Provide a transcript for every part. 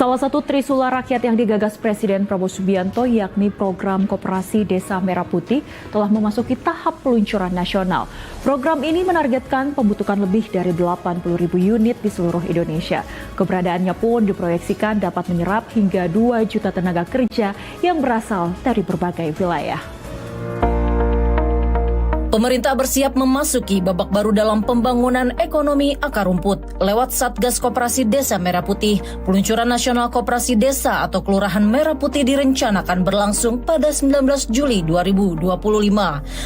Salah satu trisula rakyat yang digagas Presiden Prabowo Subianto yakni program Koperasi Desa Merah Putih telah memasuki tahap peluncuran nasional. Program ini menargetkan pembentukan lebih dari 80.000 unit di seluruh Indonesia. Keberadaannya pun diproyeksikan dapat menyerap hingga 2 juta tenaga kerja yang berasal dari berbagai wilayah. Pemerintah bersiap memasuki babak baru dalam pembangunan ekonomi akar rumput. Lewat Satgas Koperasi Desa Merah Putih, peluncuran nasional Koperasi Desa atau Kelurahan Merah Putih direncanakan berlangsung pada 19 Juli 2025.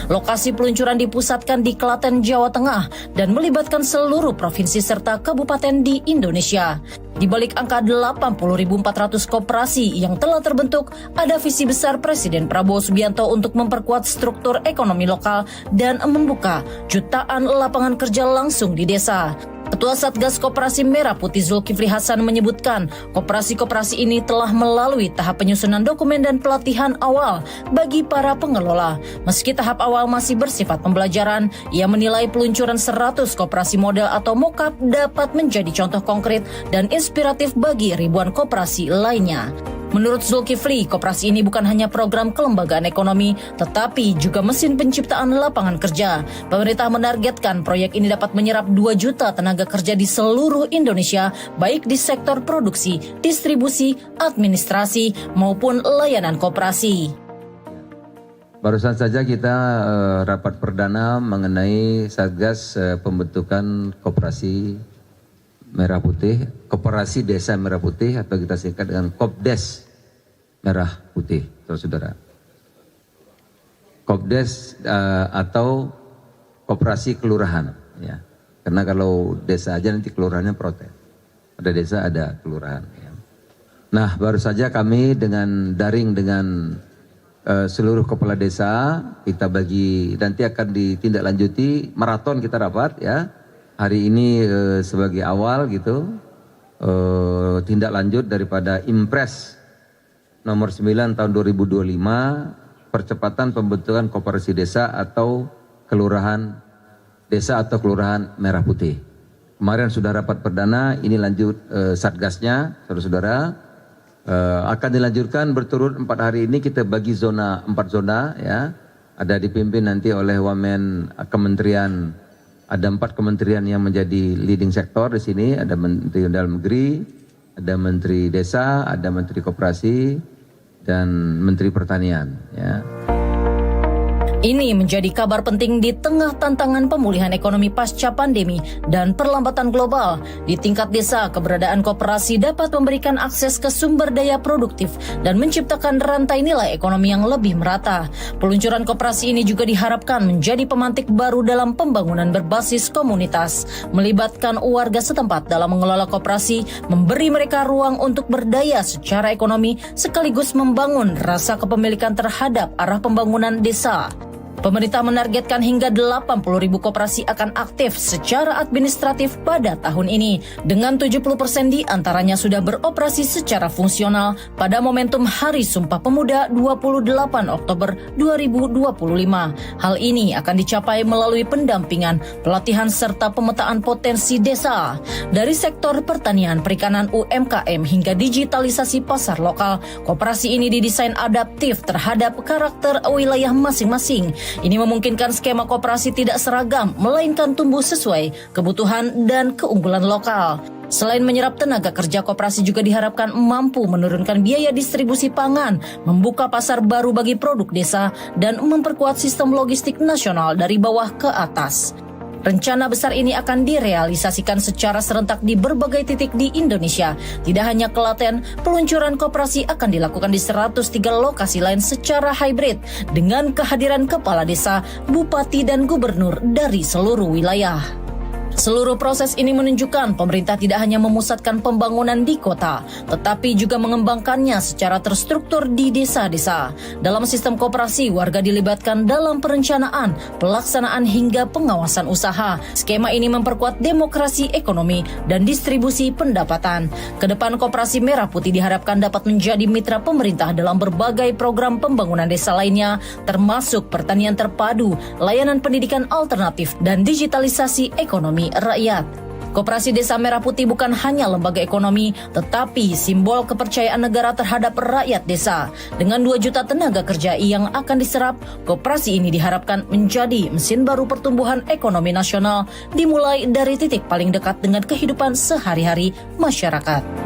Lokasi peluncuran dipusatkan di Klaten, Jawa Tengah dan melibatkan seluruh provinsi serta kabupaten di Indonesia. Di balik angka 80.400 koperasi yang telah terbentuk, ada visi besar Presiden Prabowo Subianto untuk memperkuat struktur ekonomi lokal dan membuka jutaan lapangan kerja langsung di desa. Ketua Satgas Koperasi Merah Putih Zulkifli Hasan menyebutkan, koperasi-koperasi ini telah melalui tahap penyusunan dokumen dan pelatihan awal bagi para pengelola. Meski tahap awal masih bersifat pembelajaran, ia menilai peluncuran 100 koperasi model atau mock-up dapat menjadi contoh konkret dan inspiratif bagi ribuan koperasi lainnya. Menurut Zulkifli, koperasi ini bukan hanya program kelembagaan ekonomi, tetapi juga mesin penciptaan lapangan kerja. Pemerintah menargetkan proyek ini dapat menyerap 2 juta tenaga kerja di seluruh Indonesia, baik di sektor produksi, distribusi, administrasi, maupun layanan koperasi. Barusan saja kita rapat perdana mengenai Satgas pembentukan Koperasi Merah Putih, Koperasi Desa Merah Putih atau kita singkat dengan Kopdes Merah Putih, saudara. Kopdes atau Koperasi Kelurahan, ya. Karena kalau desa aja nanti kelurahannya protes. Ada desa, ada kelurahan. Ya. Nah, baru saja kami dengan daring dengan seluruh kepala desa kita bagi, nanti akan ditindaklanjuti maraton kita rapat, ya. Hari ini sebagai awal gitu, tindak lanjut daripada Impres nomor 9 tahun 2025, percepatan pembentukan koperasi desa atau kelurahan desa atau kelurahan Merah Putih. Kemarin sudah rapat perdana, ini lanjut satgasnya, saudara-saudara. Akan dilanjutkan berturut 4 hari ini, kita bagi zona 4 zona, ya. Ada dipimpin nanti oleh Wamen Kementerian. Ada 4 kementerian yang menjadi leading sektor di sini. Ada Menteri Dalam Negeri, ada Menteri Desa, ada Menteri Koperasi, dan Menteri Pertanian. Ya. Ini menjadi kabar penting di tengah tantangan pemulihan ekonomi pasca pandemi dan perlambatan global. Di tingkat desa, keberadaan koperasi dapat memberikan akses ke sumber daya produktif dan menciptakan rantai nilai ekonomi yang lebih merata. Peluncuran koperasi ini juga diharapkan menjadi pemantik baru dalam pembangunan berbasis komunitas, melibatkan warga setempat dalam mengelola koperasi, memberi mereka ruang untuk berdaya secara ekonomi, sekaligus membangun rasa kepemilikan terhadap arah pembangunan desa. Pemerintah menargetkan hingga 80.000 koperasi akan aktif secara administratif pada tahun ini, dengan 70% di antaranya sudah beroperasi secara fungsional pada momentum Hari Sumpah Pemuda 28 Oktober 2025. Hal ini akan dicapai melalui pendampingan, pelatihan serta pemetaan potensi desa. Dari sektor pertanian, perikanan, UMKM hingga digitalisasi pasar lokal, koperasi ini didesain adaptif terhadap karakter wilayah masing-masing. Ini memungkinkan skema koperasi tidak seragam, melainkan tumbuh sesuai kebutuhan dan keunggulan lokal. Selain menyerap tenaga kerja, koperasi juga diharapkan mampu menurunkan biaya distribusi pangan, membuka pasar baru bagi produk desa, dan memperkuat sistem logistik nasional dari bawah ke atas. Rencana besar ini akan direalisasikan secara serentak di berbagai titik di Indonesia. Tidak hanya Klaten, peluncuran koperasi akan dilakukan di 103 lokasi lain secara hybrid dengan kehadiran kepala desa, bupati, dan gubernur dari seluruh wilayah. Seluruh proses ini menunjukkan pemerintah tidak hanya memusatkan pembangunan di kota, tetapi juga mengembangkannya secara terstruktur di desa-desa. Dalam sistem koperasi, warga dilibatkan dalam perencanaan, pelaksanaan hingga pengawasan usaha. Skema ini memperkuat demokrasi ekonomi dan distribusi pendapatan. Kedepan Koperasi Merah Putih diharapkan dapat menjadi mitra pemerintah dalam berbagai program pembangunan desa lainnya, termasuk pertanian terpadu, layanan pendidikan alternatif, dan digitalisasi ekonomi rakyat. Koperasi Desa Merah Putih bukan hanya lembaga ekonomi, tetapi simbol kepercayaan negara terhadap rakyat desa. Dengan 2 juta tenaga kerja yang akan diserap, koperasi ini diharapkan menjadi mesin baru pertumbuhan ekonomi nasional, dimulai dari titik paling dekat dengan kehidupan sehari-hari masyarakat.